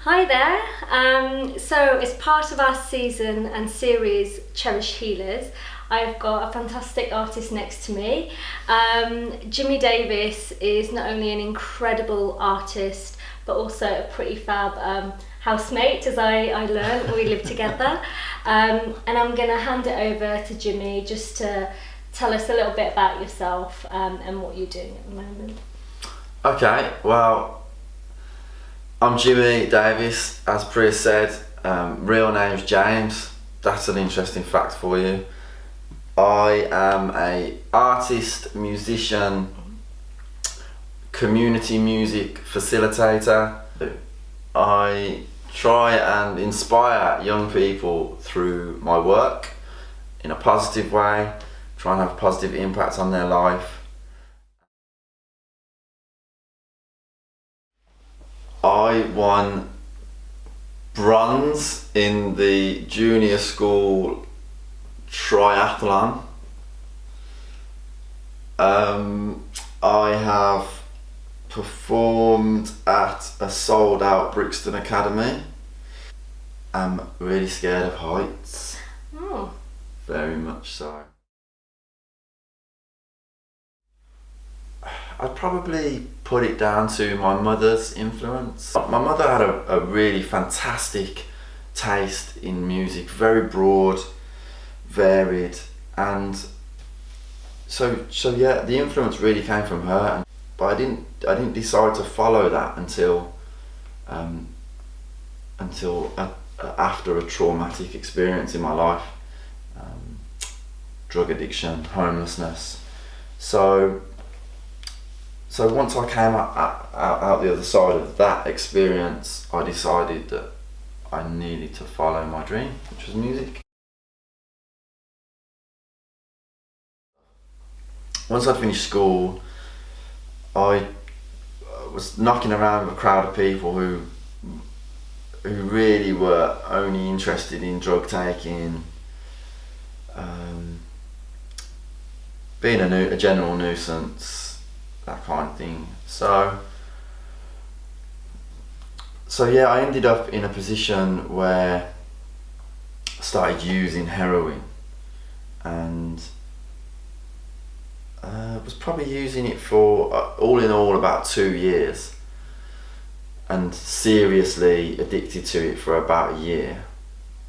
Hi there. So as part of our season and series Cherish Healers, I've got a fantastic artist next to me. Jimmy Davis is not only an incredible artist but also a pretty fab housemate, as I learned. We live together. And I'm going to hand it over to Jimmy just to tell us a little bit about yourself and what you're doing at the moment. Okay, well, I'm Jimmy Davis, as Priya said. Real name's James. That's an interesting fact for you. I am a artist, musician, community music facilitator. I try and inspire young people through my work in a positive way, try and have a positive impact on their life. I won bronze in the junior school triathlon. I have performed at a sold out Brixton Academy. I'm really scared of heights. Oh. Very much so. I'd probably put it down to my mother's influence. My mother had a really fantastic taste in music, very broad, varied, and so yeah, the influence really came from her. But I didn't decide to follow that until after a traumatic experience in my life, drug addiction, homelessness. So once I came out the other side of that experience, I decided that I needed to follow my dream, which was music. Once I'd finished school, I was knocking around with a crowd of people who really were only interested in drug taking, being a general nuisance, that kind of thing. So yeah, I ended up in a position where I started using heroin, and was probably using it for all in all about 2 years, and seriously addicted to it for about a year,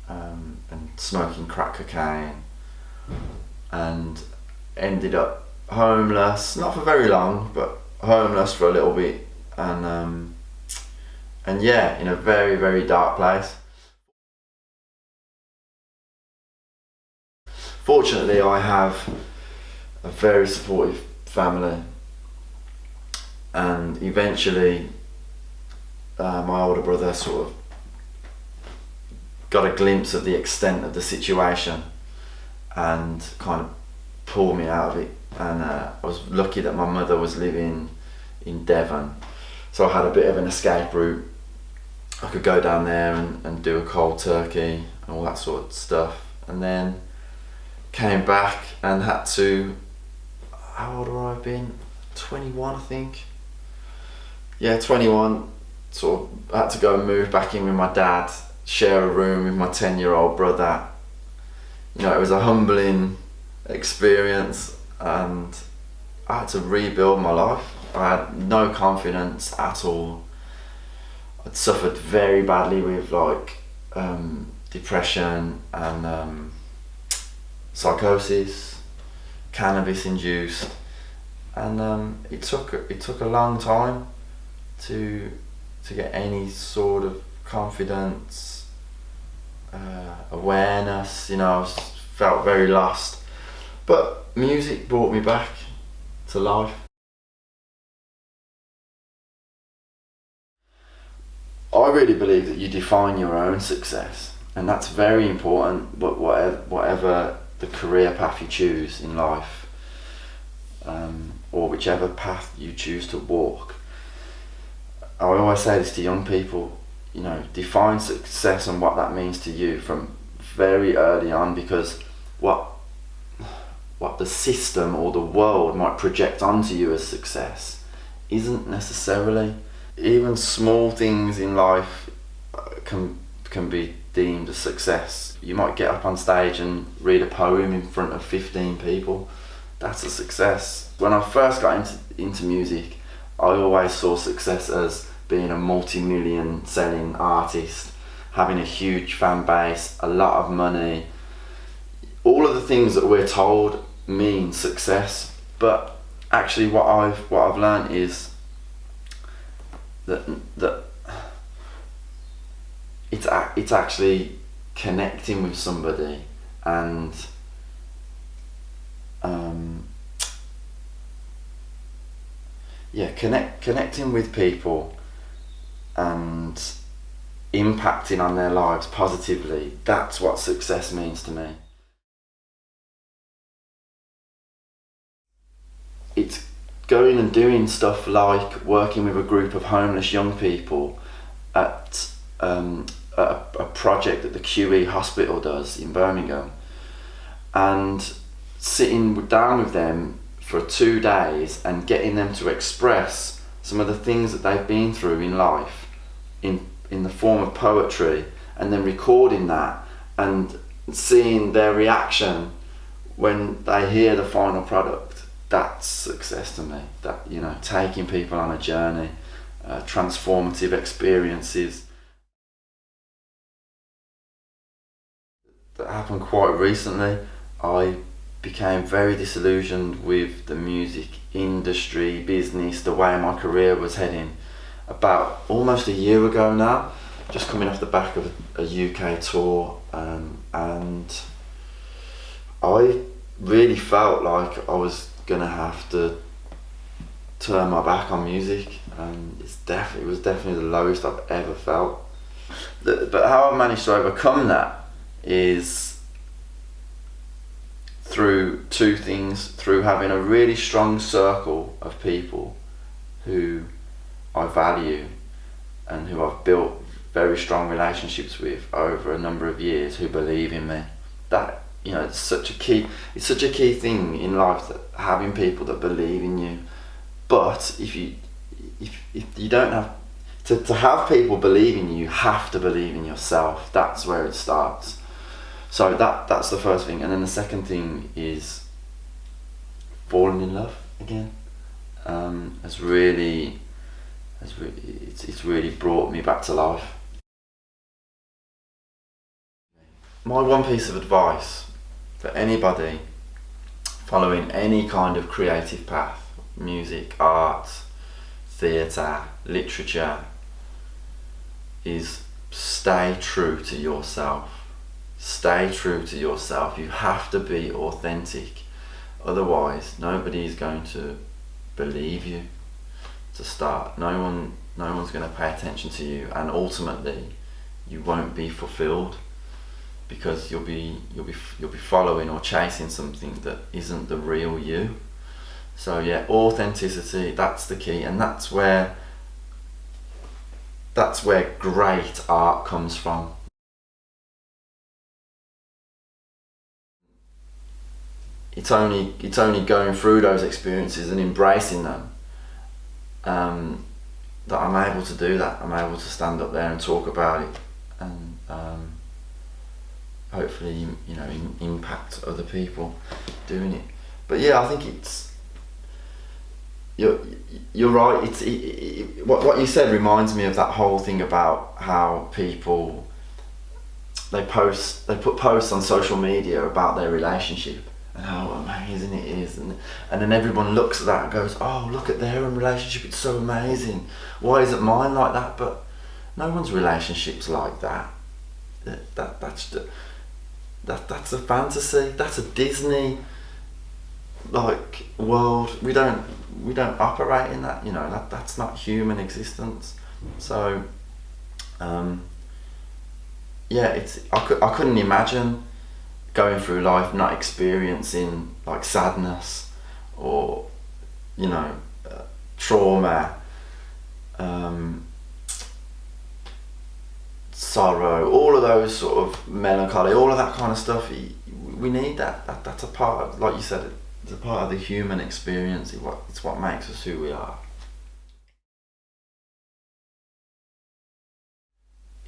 and smoking crack cocaine, and ended up homeless, not for very long, but homeless for a little bit, and yeah, in a very, very dark place. Fortunately, I have a very supportive family, and eventually my older brother sort of got a glimpse of the extent of the situation and kind of pulled me out of it. And I was lucky that my mother was living in Devon, so I had a bit of an escape route. I could go down there and do a cold turkey and all that sort of stuff, and then came back and had to, how old have I been? 21, I think. Yeah, 21. Sort of had to go and move back in with my dad, share a room with my 10-year-old brother. You know, it was a humbling experience, and I had to rebuild my life. I had no confidence at all. I'd suffered very badly with depression and psychosis, cannabis induced, and it took a long time to get any sort of confidence, awareness. You know, I felt very lost, but music brought me back to life. I really believe that you define your own success, and that's very important. But whatever the career path you choose in life, or whichever path you choose to walk, I always say this to young people, you know, define success and what that means to you from very early on, because what the system or the world might project onto you as success isn't necessarily. Even small things in life that can be deemed a success. You might get up on stage and read a poem in front of 15 people. That's a success. When I first got into music, I always saw success as being a multi-million selling artist, having a huge fan base, a lot of money. All of the things that we're told mean success, but actually what I've learned is that it's actually connecting with somebody and connecting with people and impacting on their lives positively. That's what success means to me. It's going and doing stuff like working with a group of homeless young people at a project that the QE hospital does in Birmingham, and sitting down with them for 2 days and getting them to express some of the things that they've been through in life in the form of poetry, and then recording that and seeing their reaction when they hear the final product. That's success to me. That, you know, taking people on a journey, transformative experiences. That happened quite recently. I became very disillusioned with the music industry, business, the way my career was heading about almost a year ago now, just coming off the back of a UK tour, and I really felt like I was gonna have to turn my back on music, and it was definitely the lowest I've ever felt. But how I've managed to overcome that is through two things: through having a really strong circle of people who I value and who I've built very strong relationships with over a number of years, who believe in me. That, you know, it's such a key thing in life, that having people that believe in you. But if you don't have to have people believe in you, you have to believe in yourself. That's where it starts. So that's the first thing, and then the second thing is falling in love again. It's really brought me back to life. My one piece of advice for anybody following any kind of creative path, music, art, theatre, literature, is stay true to yourself. Stay true to yourself. You have to be authentic. Otherwise, nobody is going to believe you to start. No one's going to pay attention to you, and ultimately you won't be fulfilled, because you'll be following or chasing something that isn't the real you. So yeah, authenticity, that's the key, and that's where great art comes from. It's only going through those experiences and embracing them that I'm able to do that. I'm able to stand up there and talk about it, and hopefully, you know, impact other people doing it. But yeah, I think you're right. What you said reminds me of that whole thing about how people they put posts on social media about their relationship and how amazing it is, and then everyone looks at that and goes, oh, look at their relationship, it's so amazing, why isn't mine like that? But no one's relationship's like that. That's a fantasy. That's a Disney like world. We don't operate in that, you know. That's not human existence. So I couldn't imagine going through life not experiencing like sadness or, you know, trauma, sorrow, all of those sort of melancholy, all of that kind of stuff. We need that. That's a part of, like you said, it's a part of the human experience. It's what makes us who we are.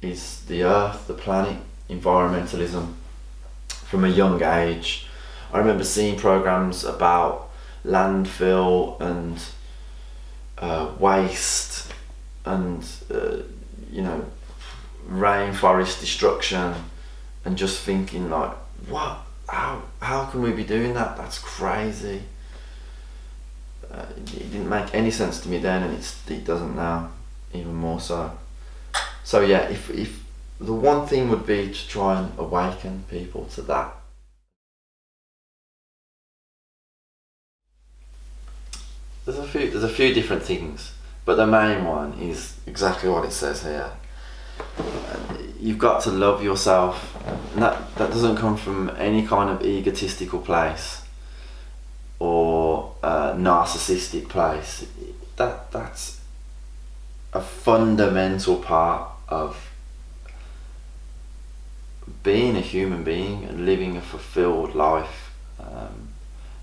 is the earth, the planet, environmentalism. From a young age, I remember seeing programs about landfill and waste and rainforest destruction, and just thinking like, what? How can we be doing that? That's crazy. It didn't make any sense to me then, and it doesn't now, even more so. So yeah, if the one thing would be to try and awaken people to that. There's a few different things, but the main one is exactly what it says here. You've got to love yourself, and that doesn't come from any kind of egotistical place or narcissistic place. That's a fundamental part of being a human being and living a fulfilled life,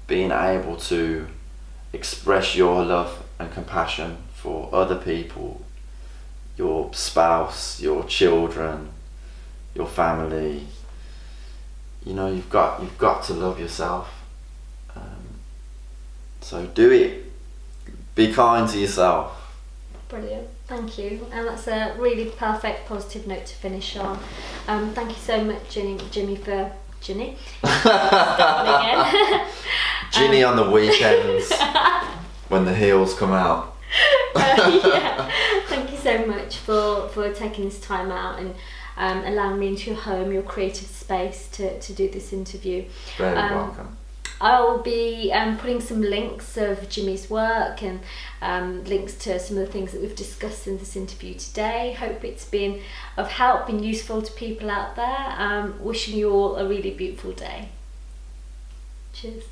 being able to express your love and compassion for other people, your spouse, your children, your family. You've got to love yourself. So do it. Be kind to yourself. Brilliant, thank you. And that's a really perfect positive note to finish on. Thank you so much, Jimmy, for Ginny. Again. Ginny on the weekends when the heels come out. Yeah. Thank you so much for taking this time out and allowing me into your home, your creative space to do this interview. Very welcome. I'll be putting some links of Jimmy's work and links to some of the things that we've discussed in this interview today. Hope it's been of help and useful to people out there. Wishing you all a really beautiful day. Cheers.